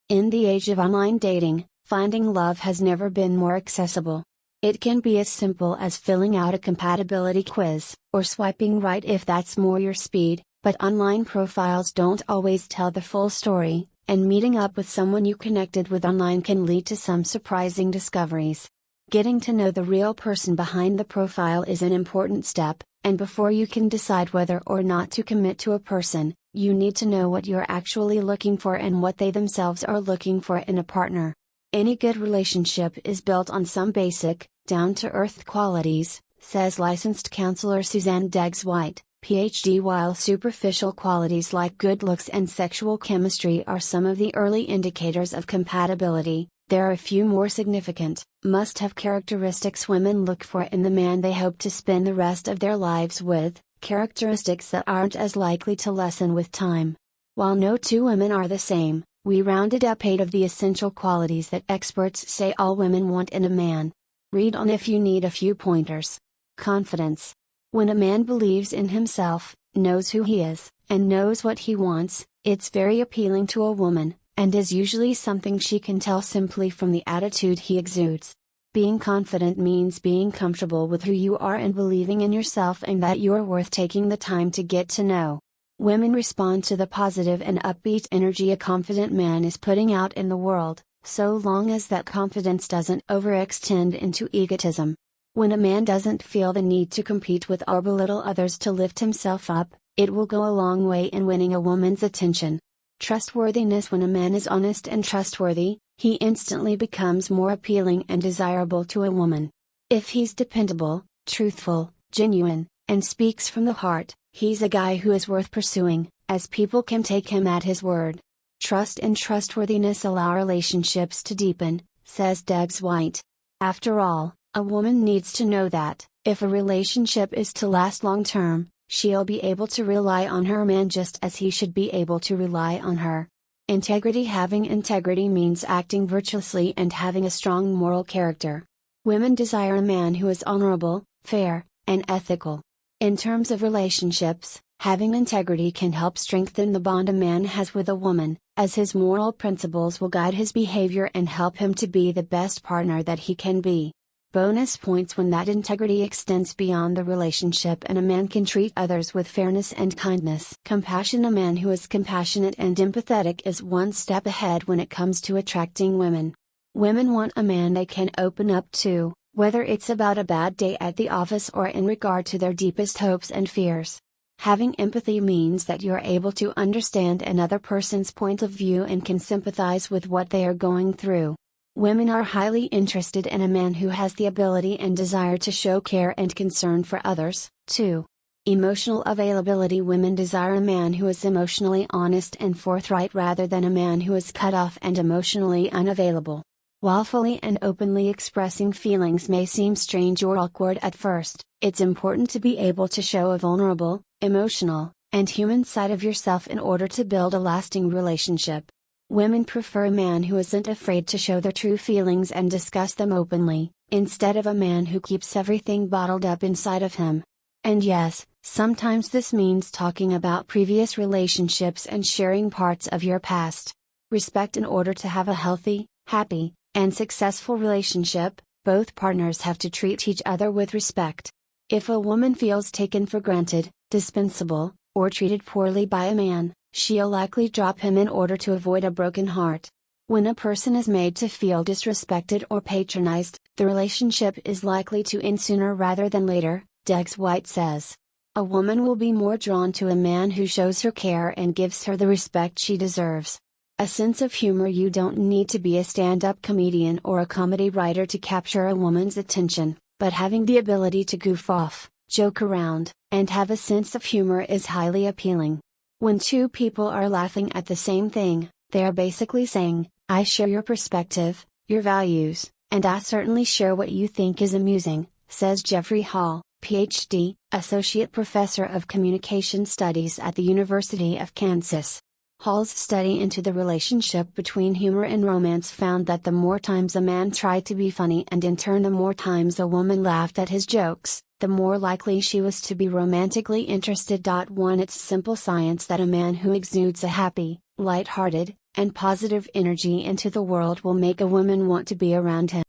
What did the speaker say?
In the age of online dating, finding love has never been more accessible. It can be as simple as filling out a compatibility quiz, or swiping right if that's more your speed, but online profiles don't always tell the full story, and meeting up with someone you connected with online can lead to some surprising discoveries. Getting to know the real person behind the profile is an important step, and before you can decide whether or not to commit to a person, you need to know what you're actually looking for and what they themselves are looking for in a partner. Any good relationship is built on some basic, down-to-earth qualities, says licensed counselor Suzanne Deggs-White, PhD. While superficial qualities like good looks and sexual chemistry are some of the early indicators of compatibility, there are a few more significant, must-have characteristics women look for in the man they hope to spend the rest of their lives with, characteristics that aren't as likely to lessen with time. While no two women are the same, we rounded up 8 of the essential qualities that experts say all women want in a man. Read on if you need a few pointers. Confidence. When a man believes in himself, knows who he is, and knows what he wants, it's very appealing to a woman, and is usually something she can tell simply from the attitude he exudes. Being confident means being comfortable with who you are and believing in yourself and that you're worth taking the time to get to know. Women respond to the positive and upbeat energy a confident man is putting out in the world, so long as that confidence doesn't overextend into egotism. When a man doesn't feel the need to compete with or belittle others to lift himself up, it will go a long way in winning a woman's attention. Trustworthiness. When a man is honest and trustworthy, he instantly becomes more appealing and desirable to a woman. If he's dependable, truthful, genuine, and speaks from the heart, he's a guy who is worth pursuing, as people can take him at his word. Trust and trustworthiness allow relationships to deepen, says Deggs-White. After all, a woman needs to know that, if a relationship is to last long term, she'll be able to rely on her man just as he should be able to rely on her. Integrity. Having integrity means acting virtuously and having a strong moral character. Women desire a man who is honorable, fair, and ethical. In terms of relationships, having integrity can help strengthen the bond a man has with a woman, as his moral principles will guide his behavior and help him to be the best partner that he can be. Bonus points when that integrity extends beyond the relationship and a man can treat others with fairness and kindness. Compassion. A man who is compassionate and empathetic is one step ahead when it comes to attracting women. Women want a man they can open up to, whether it's about a bad day at the office or in regard to their deepest hopes and fears. Having empathy means that you're able to understand another person's point of view and can sympathize with what they are going through. Women are highly interested in a man who has the ability and desire to show care and concern for others, too. Emotional availability. Women desire a man who is emotionally honest and forthright rather than a man who is cut off and emotionally unavailable. While fully and openly expressing feelings may seem strange or awkward at first, it's important to be able to show a vulnerable, emotional, and human side of yourself in order to build a lasting relationship. Women prefer a man who isn't afraid to show their true feelings and discuss them openly, instead of a man who keeps everything bottled up inside of him. And yes, sometimes this means talking about previous relationships and sharing parts of your past. Respect. In order to have a healthy, happy, and successful relationship, both partners have to treat each other with respect. If a woman feels taken for granted, dispensable, or treated poorly by a man, she'll likely drop him in order to avoid a broken heart. When a person is made to feel disrespected or patronized, the relationship is likely to end sooner rather than later, Deggs-White says. A woman will be more drawn to a man who shows her care and gives her the respect she deserves. A sense of humor. You don't need to be a stand-up comedian or a comedy writer to capture a woman's attention, but having the ability to goof off, joke around, and have a sense of humor is highly appealing. When two people are laughing at the same thing, they are basically saying, I share your perspective, your values, and I certainly share what you think is amusing, says Jeffrey Hall, Ph.D., Associate Professor of Communication Studies at the University of Kansas. Hall's study into the relationship between humor and romance found that the more times a man tried to be funny and in turn the more times a woman laughed at his jokes, the more likely she was to be romantically interested. 1. It's simple science that a man who exudes a happy, light-hearted, and positive energy into the world will make a woman want to be around him.